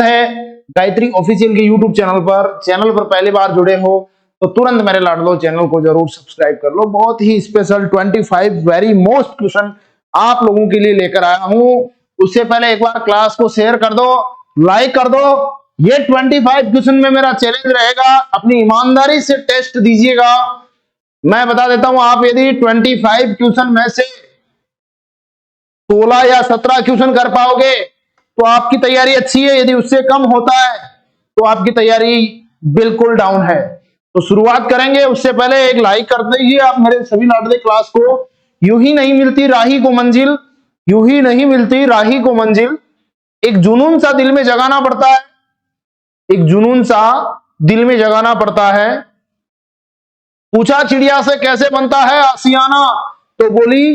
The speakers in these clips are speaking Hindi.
है गायत्री ऑफिशियल के यूट्यूब चैनल पर पहली बार जुड़े हो तो तुरंत मेरे लाडलो चैनल को जरूर सब्सक्राइब कर लो। बहुत ही स्पेशल 25 वेरी मोस्ट क्वेश्चन आप लोगों के लिए लेकर आया हूं। उससे पहले एक बार क्लास को शेयर कर दो, लाइक कर दो। ये 25 क्वेश्चन में मेरा चैलेंज रहेगा, अपनी ईमानदारी से टेस्ट दीजिएगा। मैं बता देता हूं, आप यदि 25 क्वेश्चन में से 16 या 17 क्वेश्चन कर पाओगे तो आपकी तैयारी अच्छी है, यदि उससे कम होता है तो आपकी तैयारी बिल्कुल डाउन है। तो शुरुआत करेंगे, उससे पहले एक लाइक कर दीजिए आप मेरे सभी लाडले क्लास को। यूं ही नहीं मिलती राही को मंजिल, यूं ही नहीं मिलती राही को मंजिल। एक जुनून सा दिल में जगाना पड़ता है, एक जुनून सा दिल में जगाना पड़ता है। पूछा चिड़िया से कैसे बनता है आशियाना, तो बोली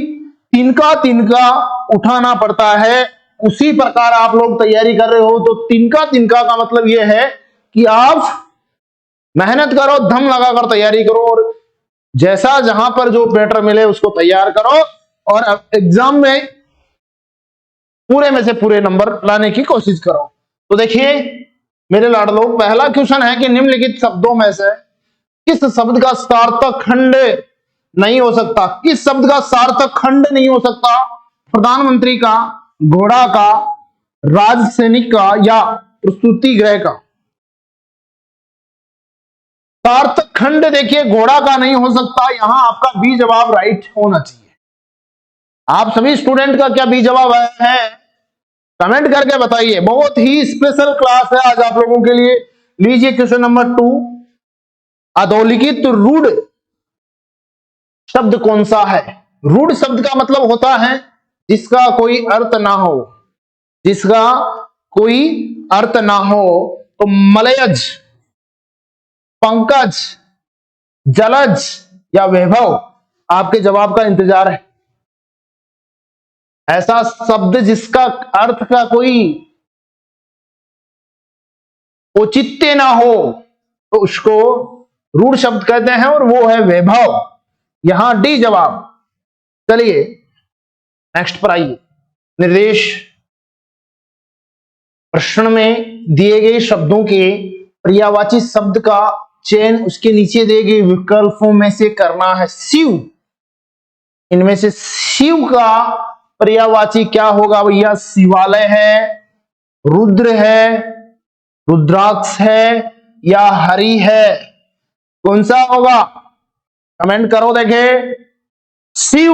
तिनका तिनका उठाना पड़ता है। उसी प्रकार आप लोग तैयारी कर रहे हो तो तिनका तिनका का मतलब यह है कि आप मेहनत करो, दम लगाकर तैयारी करो और जैसा जहां पर जो पैटर्न मिले उसको तैयार करो और एग्जाम में पूरे में से पूरे नंबर लाने की कोशिश करो। तो देखिए मेरे लाडलो, पहला क्वेश्चन है कि निम्नलिखित शब्दों में से किस शब्द का सार्थक खंड नहीं हो सकता? किस शब्द का सार्थक खंड नहीं हो सकता? प्रधानमंत्री का, घोड़ा का, राज सैनिक का या प्रसूति गृह का? सार्थक खंड देखिए घोड़ा का नहीं हो सकता, यहां आपका बी जवाब राइट होना चाहिए। आप सभी स्टूडेंट का क्या बी जवाब है कमेंट करके बताइए। बहुत ही स्पेशल क्लास है आज आप लोगों के लिए। लीजिए क्वेश्चन नंबर 2, अधोलिखित रूढ़ शब्द कौन सा है? रूढ़ शब्द का मतलब होता है जिसका कोई अर्थ ना हो, जिसका कोई अर्थ ना हो। तो मलयज, पंकज, जलज या वैभव, आपके जवाब का इंतजार है। ऐसा शब्द जिसका अर्थ का कोई औचित्य ना हो तो उसको रूढ़ शब्द कहते हैं और वो है वैभव। यहां डी जवाब। चलिए नेक्स्ट पर आइए। निर्देश प्रश्न में दिए गए शब्दों के पर्यायवाची शब्द का चयन उसके नीचे दिए गए विकल्पों में से करना है। शिव, इनमें से शिव का पर्यायवाची क्या होगा भैया? शिवालय है, रुद्र है, रुद्राक्ष है या हरि है? कौन सा होगा? कमेंट करो देखे। शिव,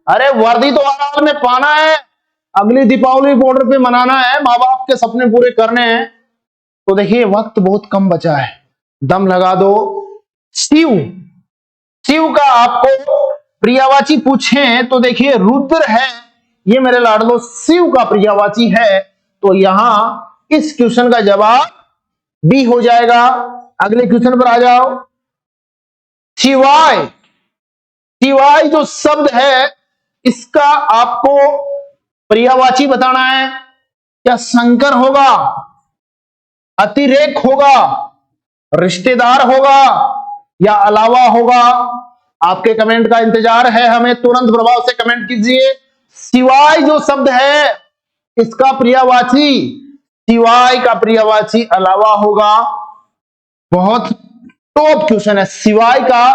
अरे वर्दी तो आराम में पाना है, अगली दीपावली बॉर्डर पे मनाना है, माँ बाप के सपने पूरे करने हैं। तो देखिए वक्त बहुत कम बचा है, दम लगा दो। शिव, शिव का आपको पर्यायवाची पूछे तो देखिए रुद्र है, ये मेरे लाडलो शिव का पर्यायवाची है। तो यहां इस क्वेश्चन का जवाब बी हो जाएगा। अगले क्वेश्चन पर आ जाओ। शिवाय, शिवाय जो शब्द है इसका आपको पर्यायवाची बताना है। क्या शंकर होगा, अतिरेक होगा, रिश्तेदार होगा या अलावा होगा? आपके कमेंट का इंतजार है हमें, तुरंत प्रभाव से कमेंट कीजिए। शिवाय जो शब्द है इसका पर्यायवाची, शिवाय का पर्यायवाची अलावा होगा। बहुत टॉप क्वेश्चन है, शिवाय का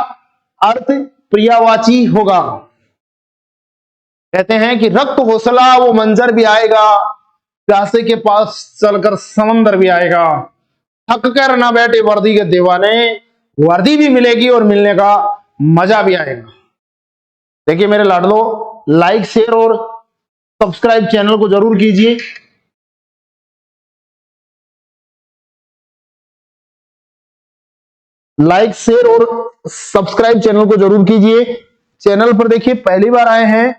अर्थ पर्यायवाची होगा। कहते हैं कि रक्त हौसला वो मंजर भी आएगा, प्यासे के पास चलकर समंदर भी आएगा, थक कर ना बैठे वर्दी के दीवाने, वर्दी भी मिलेगी और मिलने का मजा भी आएगा। देखिए मेरे लाडलो, लाइक शेयर और सब्सक्राइब चैनल को जरूर कीजिए। लाइक शेयर और सब्सक्राइब चैनल को जरूर कीजिए। चैनल पर देखिए पहली बार आए हैं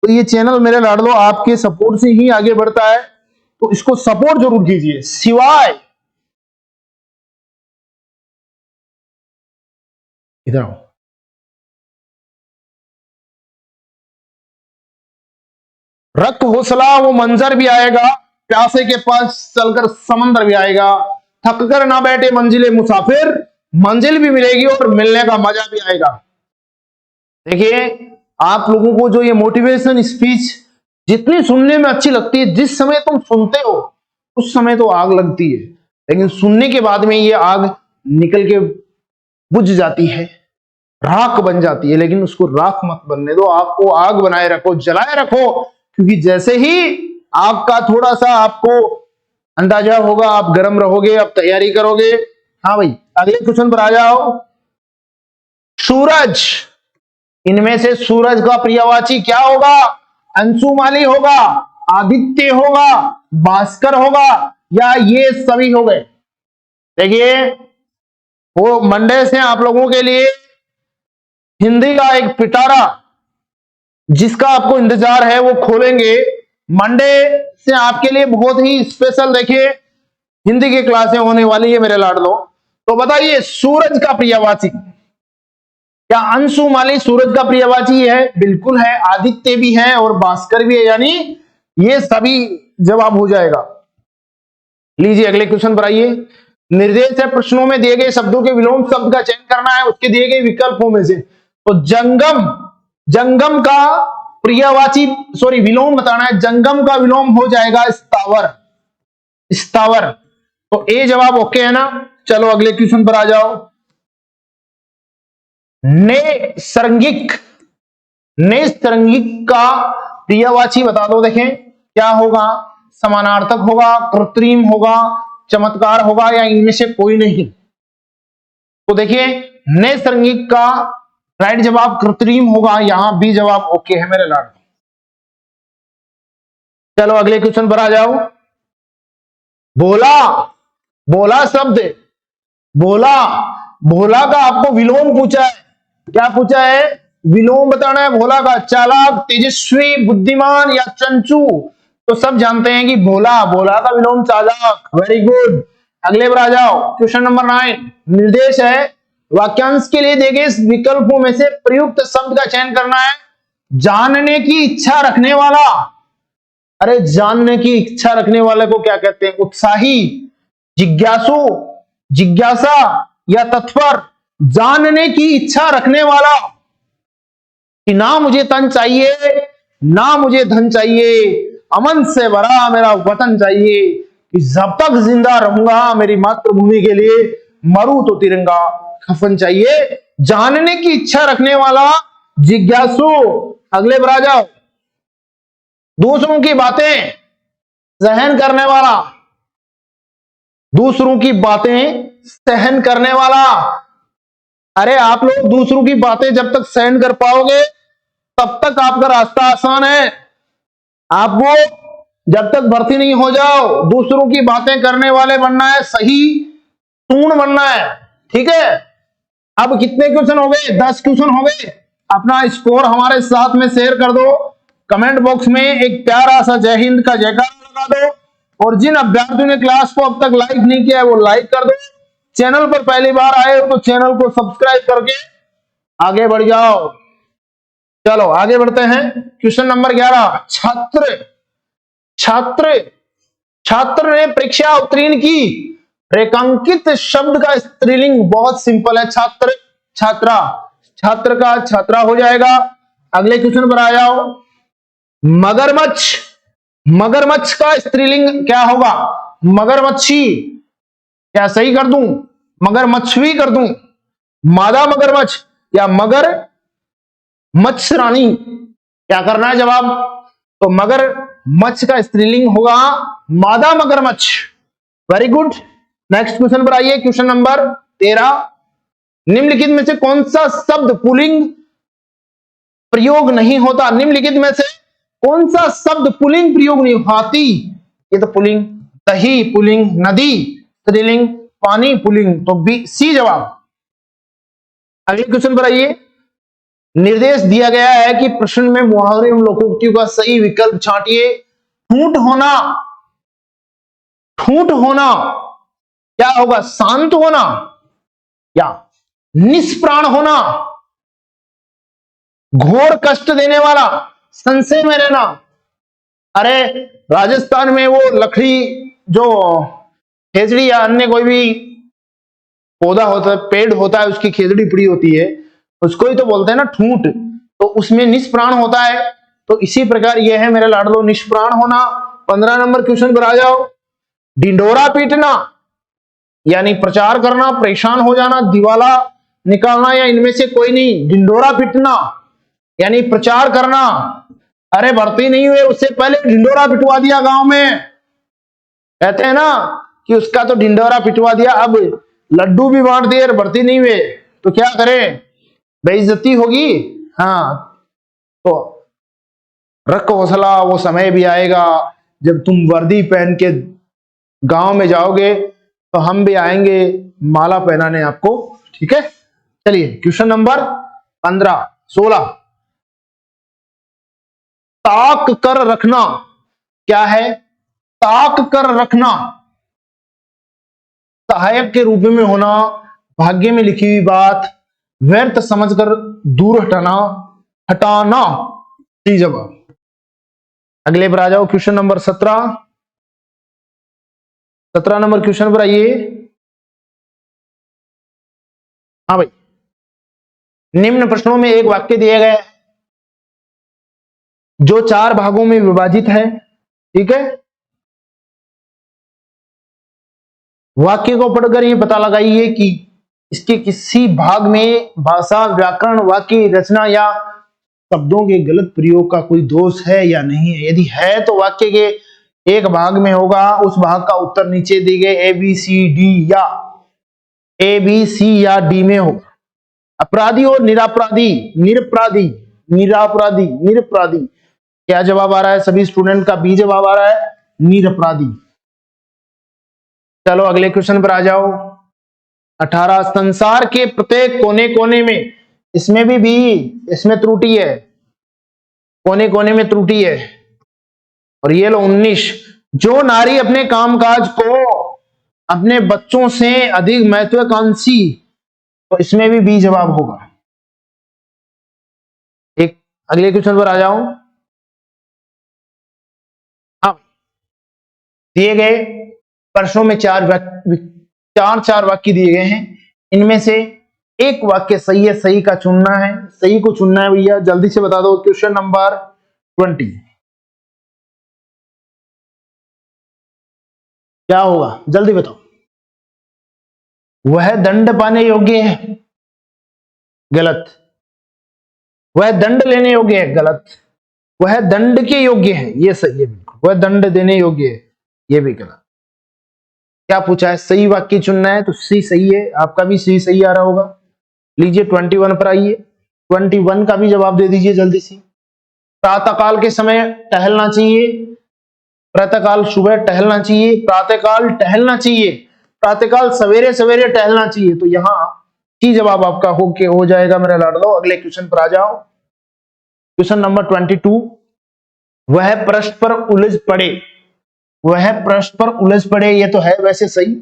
तो ये चैनल मेरे लाडलो आपके सपोर्ट से ही आगे बढ़ता है, तो इसको सपोर्ट जरूर कीजिए। शिवाय, इधर आओ। रक्त हौसला वो मंजर भी आएगा, प्यासे के पास चलकर समंदर भी आएगा, थक कर ना बैठे मंजिले मुसाफिर, मंजिल भी मिलेगी और मिलने का मजा भी आएगा। देखिए आप लोगों को जो ये मोटिवेशन स्पीच जितनी सुनने में अच्छी लगती है, जिस समय तुम सुनते हो उस समय तो आग लगती है, लेकिन सुनने के बाद में ये आग निकल के बुझ जाती है, राख बन जाती है। लेकिन उसको राख मत बनने दो, आग को आग बनाए रखो, जलाए रखो, क्योंकि जैसे ही आग का थोड़ा सा आपको अंदाजा होगा, आप गर्म रहोगे, आप तैयारी करोगे। हाँ भाई, अगले क्वेश्चन पर आ जाओ। सूरज, इनमें से सूरज का पर्यायवाची क्या होगा? अंशुमाली होगा, आदित्य होगा, भास्कर होगा, या ये सभी हो गए? देखिए, वो मंडे से आप लोगों के लिए हिंदी का एक पिटारा जिसका आपको इंतजार है वो खोलेंगे। मंडे से आपके लिए बहुत ही स्पेशल देखिए हिंदी की क्लासें होने वाली है मेरे लाडलो। तो बताइए, सूरज का पर्यायवाची क्या अंशुमाली सूरज का पर्यायवाची है? बिल्कुल है, आदित्य भी है और भास्कर भी है, यानी ये सभी जवाब हो जाएगा। लीजिए अगले क्वेश्चन पर आइए। निर्देश है प्रश्नों में दिए गए शब्दों के विलोम शब्द का चयन करना है उसके दिए गए विकल्पों में से। तो जंगम, जंगम का पर्यायवाची विलोम बताना है। जंगम का विलोम हो जाएगा स्थावर, स्थावर। तो ए जवाब ओके है ना। चलो अगले क्वेश्चन पर आ जाओ। नैसर्गिक, नैसर्गिक का पर्यायवाची बता दो। देखें क्या होगा? समानार्थक होगा, कृत्रिम होगा, चमत्कार होगा, या इनमें से कोई नहीं? तो देखिए, नैसर्गिक का राइट जवाब कृत्रिम होगा, यहां भी जवाब ओके है मेरे लाड। चलो अगले क्वेश्चन पर आ जाओ। भोला, भोला शब्द, भोला, भोला का आपको विलोम पूछा है। क्या पूछा है? विलोम बताना है भोला का। चालाक, तेजस्वी, बुद्धिमान, या चंचू? तो सब जानते हैं कि भोला, भोला का विलोम चालाक। Very good. अगले पर आ जाओ। क्वेश्चन नंबर 9 निर्देश है वाक्यांश के लिए देखे विकल्पों में से प्रयुक्त शब्द का चयन करना है। जानने की इच्छा रखने वाला, अरे जानने की इच्छा रखने वाले को क्या कहते हैं? उत्साही, जिज्ञासु, जिज्ञासा, या तत्पर? जानने की इच्छा रखने वाला कि ना मुझे तन चाहिए, ना मुझे धन चाहिए, अमन से भरा मेरा वतन चाहिए, कि जब तक जिंदा रहूंगा मेरी मातृभूमि के लिए, मरू तो तिरंगा कफन चाहिए। जानने की इच्छा रखने वाला, जिज्ञासु। अगले पर आ जाओ। दूसरों की बातें सहन करने वाला, दूसरों की बातें सहन करने वाला। अरे आप लोग दूसरों की बातें जब तक सहन कर पाओगे तब तक आपका रास्ता आसान है। आपको जब तक भर्ती नहीं हो जाओ दूसरों की बातें करने वाले बनना है, सही टून बनना है, ठीक है। अब कितने क्वेश्चन हो गए? 10 क्वेश्चन हो गए। अपना स्कोर हमारे साथ में शेयर कर दो। कमेंट बॉक्स में एक प्यारा सा जय हिंद का जयकारा लगा दो, और जिन अभ्यर्थियों ने क्लास को अब तक लाइक नहीं किया है वो लाइक कर दो। चैनल पर पहली बार आए हो तो चैनल को सब्सक्राइब करके आगे बढ़ जाओ। चलो आगे बढ़ते हैं। क्वेश्चन नंबर 11 छात्र, छात्र, छात्र ने परीक्षा उत्तीर्ण की। रेखांकित शब्द का स्त्रीलिंग बहुत सिंपल है, छात्र, छात्रा। छात्र का छात्रा हो जाएगा। अगले क्वेश्चन पर आ जाओ। मगरमच्छ, मगरमच्छ का स्त्रीलिंग क्या होगा? मगरमच्छी, क्या सही कर दूं? मगरमच्छवी कर दूं? मादा मगरमच्छ या मगर मच्छरानी? क्या करना है जवाब? तो मगर मच्छ का स्त्रीलिंग होगा मादा मगरमच्छ। Very good. नेक्स्ट क्वेश्चन पर आइए। क्वेश्चन नंबर 13 निम्नलिखित में से कौन सा शब्द पुल्लिंग प्रयोग नहीं होता? निम्नलिखित में से कौन सा शब्द पुल्लिंग प्रयोग नहीं? हाथी, ये तो पुल्लिंग। दही पुल्लिंग, नदी स्त्रीलिंग, पानी पुल्लिंग। तो बी, सी जवाब। अगले क्वेश्चन पर आइए। निर्देश दिया गया है कि प्रश्न में मुहावरे एवं लोकोक्तियों का सही विकल्प छांटिए। ठूंठ होना, ठूंठ होना क्या होगा? शांत होना या निष्प्राण होना? घोर कष्ट देने वाला, संशय में रहना। अरे राजस्थान में वो लकड़ी जो खेजड़ी या अन्य कोई भी पौधा होता है, पेड़ होता है, उसकी खेजड़ी पड़ी होती है, उसको ही तो बोलते हैं ना ठूंठ। तो उसमें निष्प्राण होता है। तो इसी प्रकार यह है मेरे लाडलो निष्प्राण होना। 15 नंबर क्वेश्चन पर आ जाओ। ढिंढोरा पीटना यानी प्रचार करना, परेशान हो जाना, दिवाला निकालना या इनमें से कोई नहीं। ढिंढोरा पीटना यानी प्रचार करना, अरे भर्ती नहीं हुए उससे पहले ढिंढोरा पिटवा दिया गांव में, कहते हैं ना कि उसका तो ढिंढोरा पिटवा दिया, अब लड्डू भी बांट दिए, भर्ती नहीं हुए तो क्या करें, बेइज्जती होगी। हाँ, तो रख हौसला, वो समय भी आएगा जब तुम वर्दी पहन के गांव में जाओगे तो हम भी आएंगे माला पहनाने आपको, ठीक है। चलिए क्वेश्चन नंबर 16 ताक कर रखना क्या है? ताक कर रखना सहायक के रूप में होना, भाग्य में लिखी हुई बात, व्यर्थ समझकर दूर हटाना, हटाना। जी जवाब। अगले पर आ जाओ, क्वेश्चन नंबर 17 नंबर क्वेश्चन पर आइए। हाँ भाई, निम्न प्रश्नों में एक वाक्य दिया गया है जो 4 भागों में विभाजित है, ठीक है। वाक्य को पढ़कर ये पता लगाइए कि इसके किसी भाग में भाषा, व्याकरण, वाक्य रचना या शब्दों के गलत प्रयोग का कोई दोष है या नहीं है। यदि है तो वाक्य के एक भाग में होगा, उस भाग का उत्तर नीचे दिए गए ए बी सी या डी में होगा। अपराधी और निरपराधी, निरपराधी क्या जवाब आ रहा है? सभी स्टूडेंट का बी जवाब आ रहा है, निरपराधी। चलो अगले क्वेश्चन पर आ जाओ। 18 संसार के प्रत्येक कोने कोने में, इसमें भी इसमें त्रुटि है, कोने कोने में त्रुटि है। और ये लो 19 जो नारी अपने कामकाज को अपने बच्चों से अधिक महत्वाकांक्षी, तो इसमें भी बी जवाब होगा। एक अगले क्वेश्चन पर आ जाओ। अब दिए गए प्रश्नों में 4 वाक्य दिए गए हैं, इनमें से एक वाक्य सही है, सही का चुनना है, सही को चुनना है भैया, जल्दी से बता दो। क्वेश्चन नंबर 20 क्या होगा, जल्दी बताओ। वह दंड पाने योग्य है, गलत। वह दंड लेने योग्य है, गलत। वह दंड के योग्य है, ये सही है बिल्कुल। वह दंड देने योग्य है, ये भी गलत। क्या पूछा है? सही वाक्य चुनना है, तो सी सही है, आपका भी सी सही आ रहा होगा। लीजिए 21 पर आइए, 21 का भी जवाब दे दीजिए जल्दी से। प्रातःकाल के समय टहलना चाहिए, प्रातःकाल सुबह टहलना चाहिए, प्रातःकाल टहलना चाहिए, प्रातःकाल सवेरे सवेरे टहलना चाहिए, तो यहां सी जवाब आपका हो जाएगा मेरा लाडलो। अगले क्वेश्चन पर आ जाओ, क्वेश्चन नंबर 22 वह प्रश्न पर उलझ पड़े, वह प्रश्न पर उलझ पड़े, ये तो है वैसे सही।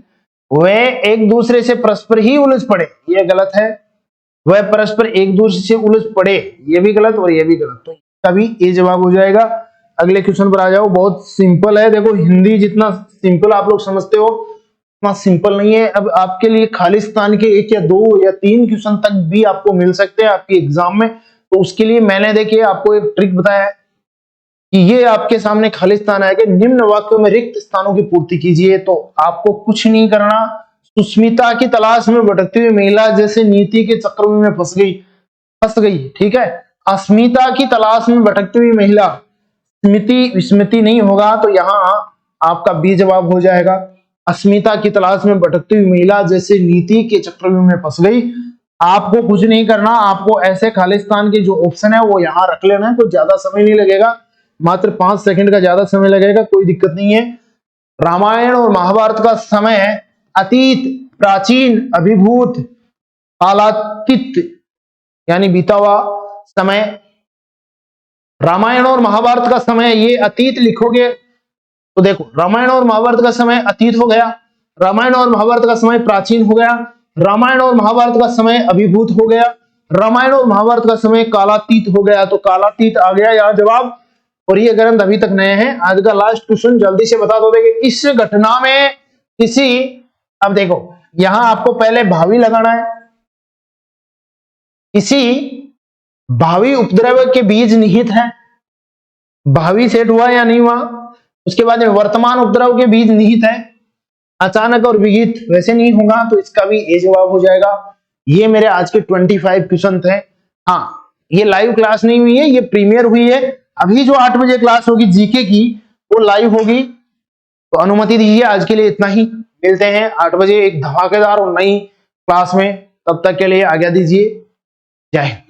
वह एक दूसरे से परस्पर ही उलझ पड़े, ये गलत है। वह परस्पर एक दूसरे से उलझ पड़े, ये भी गलत और ये भी गलत, तो तभी ये जवाब हो जाएगा। अगले क्वेश्चन पर आ जाओ, बहुत सिंपल है। देखो हिंदी जितना सिंपल आप लोग समझते हो उतना सिंपल नहीं है। अब आपके लिए खालिस्तान के 1 या 2 या 3 क्वेश्चन तक भी आपको मिल सकते हैं आपके एग्जाम में, तो उसके लिए मैंने देखिए आपको एक ट्रिक बताया है कि ये आपके सामने खालिस्तान आएगा, निम्न वाक्यों में रिक्त स्थानों की पूर्ति कीजिए। तो आपको कुछ नहीं करना, सुस्मिता की तलाश में भटकती हुई महिला जैसे नीति के चक्र में फंस गई, ठीक है। अस्मिता की तलाश में भटकती हुई महिला, स्मृति नहीं होगा, तो यहां आपका बी जवाब हो जाएगा। अस्मिता की तलाश में भटकती हुई महिला जैसे नीति के चक्रव्यूह में फंस गई। आपको कुछ नहीं करना, आपको ऐसे खालिस्तान के जो ऑप्शन है वो यहां रख लेना है, कोई ज्यादा समय नहीं लगेगा, मात्र 5 सेकंड का ज्यादा समय लगेगा, कोई दिक्कत नहीं है। रामायण और महाभारत का समय अतीत, प्राचीन, अभिभूत, कालातीत यानी बीता हुआ समय। रामायण और महाभारत का समय ये अतीत लिखोगे तो देखो रामायण और महाभारत का समय अतीत हो गया, रामायण और महाभारत का समय प्राचीन हो गया, रामायण और महाभारत का समय अभिभूत हो गया, रामायण और महाभारत का समय कालातीत हो गया, तो कालातीत आ गया यहाँ जवाब। और ये ग्रंथ अभी तक नए हैं। आज का लास्ट क्वेश्चन जल्दी से बता दो। देखिए इस घटना में किसी, अब देखो यहां आपको पहले भावी लगाना है, किसी भावी उपद्रव के बीज निहित है, भावी सेट हुआ या नहीं हुआ। उसके बाद में वर्तमान उपद्रव के बीज निहित है, अचानक और विहित वैसे नहीं होगा, तो इसका भी ए जवाब हो जाएगा। ये मेरे आज के 25 क्वेश्चन थे। हाँ, ये लाइव क्लास नहीं हुई है, ये प्रीमियर हुई है। अभी जो 8 बजे क्लास होगी जीके की, वो लाइव होगी। तो अनुमति दीजिए, आज के लिए इतना ही। मिलते हैं 8 बजे एक धमाकेदार और नई क्लास में। तब तक के लिए आज्ञा दीजिए। जय हिंद।